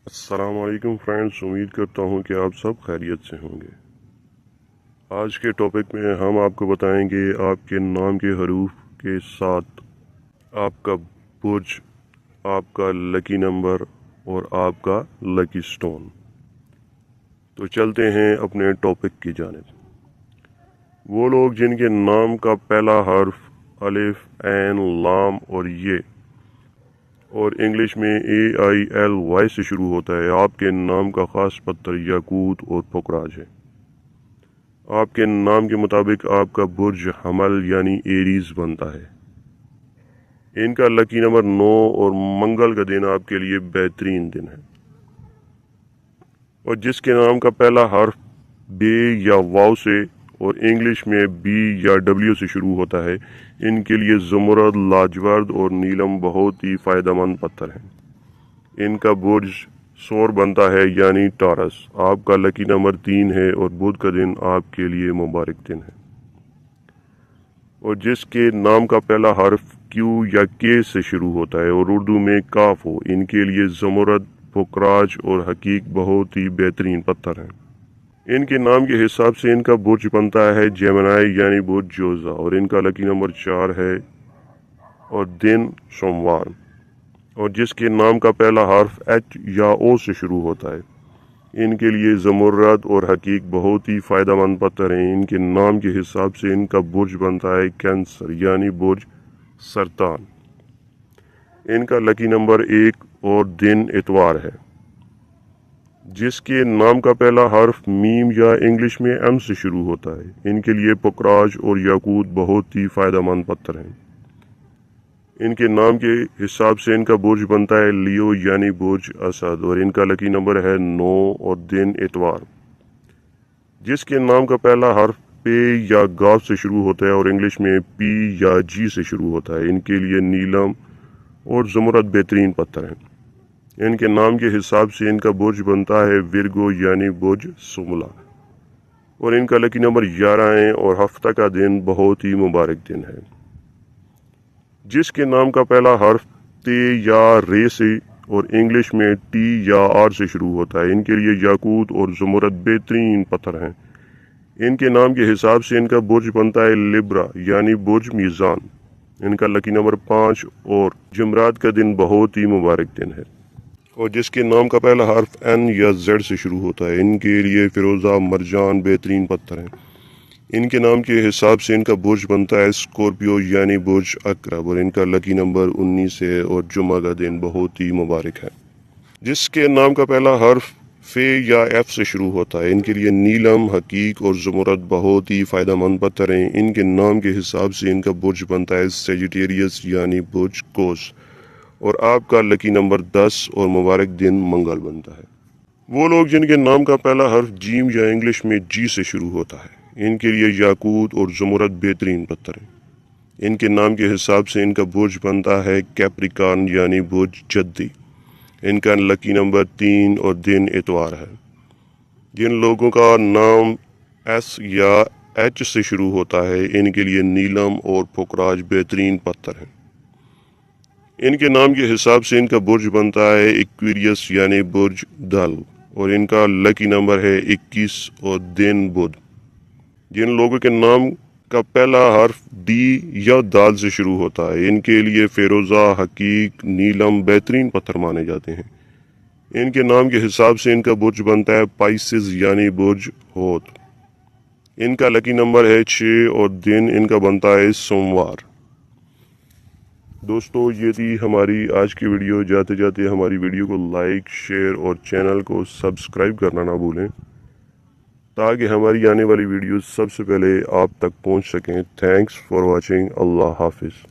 السلام علیکم فرینڈز، امید کرتا ہوں کہ آپ سب خیریت سے ہوں گے۔ آج کے ٹاپک میں ہم آپ کو بتائیں گے آپ کے نام کے حروف کے ساتھ آپ کا برج، آپ کا لکی نمبر اور آپ کا لکی سٹون۔ تو چلتے ہیں اپنے ٹاپک کی جانب۔ وہ لوگ جن کے نام کا پہلا حرف الف، عین، لام اور یہ اور انگلش میں AILY سے شروع ہوتا ہے، آپ کے نام کا خاص پتھر یاقوت اور پکراج ہے۔ آپ کے نام کے مطابق آپ کا برج حمل یعنی ایریز بنتا ہے۔ ان کا لکی نمبر 9 اور منگل کا دن آپ کے لیے بہترین دن ہے۔ اور جس کے نام کا پہلا حرف بے یا واو سے اور انگلش میں بی یا ڈبلیو سے شروع ہوتا ہے، ان کے لیے زمرد، لاجورد اور نیلم بہت ہی فائدہ مند پتھر ہیں۔ ان کا برج سور بنتا ہے یعنی ٹارس۔ آپ کا لکی نمبر 3 ہے اور بدھ کا دن آپ کے لیے مبارک دن ہے۔ اور جس کے نام کا پہلا حرف کیو یا کے سے شروع ہوتا ہے اور اردو میں کاف ہو، ان کے لیے زمرد، پکراج اور حقیق بہت ہی بہترین پتھر ہیں۔ ان کے نام کے حساب سے ان کا برج بنتا ہے جیمنائی یعنی برج جوزا، اور ان کا لکی نمبر 4 ہے اور دن سوموار۔ اور جس کے نام کا پہلا حرف ایچ یا او سے شروع ہوتا ہے، ان کے لیے زمرد اور حقیق بہت ہی فائدہ مند پتھر ہیں۔ ان کے نام کے حساب سے ان کا برج بنتا ہے کینسر یعنی برج سرطان۔ ان کا لکی نمبر 1 اور دن اتوار ہے۔ جس کے نام کا پہلا حرف میم یا انگلش میں ایم سے شروع ہوتا ہے، ان کے لیے پکراج اور یاقوت بہت ہی فائدہ مند پتھر ہیں۔ ان کے نام کے حساب سے ان کا برج بنتا ہے لیو یعنی برج اسد، اور ان کا لکی نمبر ہے 9 اور دن اتوار۔ جس کے نام کا پہلا حرف پے یا گاف سے شروع ہوتا ہے اور انگلش میں پی یا جی سے شروع ہوتا ہے، ان کے لیے نیلم اور زمرد بہترین پتھر ہیں۔ ان کے نام کے حساب سے ان کا برج بنتا ہے ورگو یعنی برج سملا، اور ان کا لکی نمبر 11 ہے اور ہفتہ کا دن بہت ہی مبارک دن ہے۔ جس کے نام کا پہلا حرف تے یا رے سے اور انگلش میں ٹی یا آر سے شروع ہوتا ہے، ان کے لیے یاقوت اور زمرد بہترین پتھر ہیں۔ ان کے نام کے حساب سے ان کا برج بنتا ہے لبرا یعنی برج میزان۔ ان کا لکی نمبر 5 اور جمعرات کا دن بہت ہی مبارک دن ہے۔ اور جس کے نام کا پہلا حرف این یا زیڈ سے شروع ہوتا ہے، ان کے لیے فیروزہ مرجان بہترین پتھر ہیں۔ ان کے نام کے حساب سے ان کا برج بنتا ہے اسکورپیو یعنی برج عقرب، اور ان کا لکی نمبر 19 ہے اور جمعہ کا دن بہت ہی مبارک ہے۔ جس کے نام کا پہلا حرف فے یا ایف سے شروع ہوتا ہے، ان کے لیے نیلم، حقیق اور زمرد بہت ہی فائدہ مند پتھر ہیں۔ ان کے نام کے حساب سے ان کا برج بنتا ہے سیجیٹیریس یعنی برج قوس، اور آپ کا لکی نمبر 10 اور مبارک دن منگل بنتا ہے۔ وہ لوگ جن کے نام کا پہلا حرف جیم یا انگلش میں جی سے شروع ہوتا ہے، ان کے لیے یاقوت اور زمرد بہترین پتھر ہیں۔ ان کے نام کے حساب سے ان کا برج بنتا ہے کیپریکارن یعنی برج جدی۔ ان کا لکی نمبر 3 اور دن اتوار ہے۔ جن لوگوں کا نام ایس یا ایچ سے شروع ہوتا ہے، ان کے لیے نیلم اور پکراج بہترین پتھر ہیں۔ ان کے نام کے حساب سے ان کا برج بنتا ہے ایکویریس یعنی برج دل، اور ان کا لکی نمبر ہے 21 اور دن بدھ۔ جن لوگوں کے نام کا پہلا حرف ڈی یا دال سے شروع ہوتا ہے، ان کے لیے فیروزہ، حقیق، نیلم بہترین پتھر مانے جاتے ہیں۔ ان کے نام کے حساب سے ان کا برج بنتا ہے پائسز یعنی برج ہوت۔ ان کا لکی نمبر ہے 6 اور دن ان کا بنتا ہے سوموار۔ دوستو، یہ تھی ہماری آج کی ویڈیو۔ جاتے جاتے ہماری ویڈیو کو لائک، شیئر اور چینل کو سبسکرائب کرنا نہ بھولیں، تاکہ ہماری آنے والی ویڈیوز سب سے پہلے آپ تک پہنچ سکیں۔ Thanks for watching. اللہ حافظ۔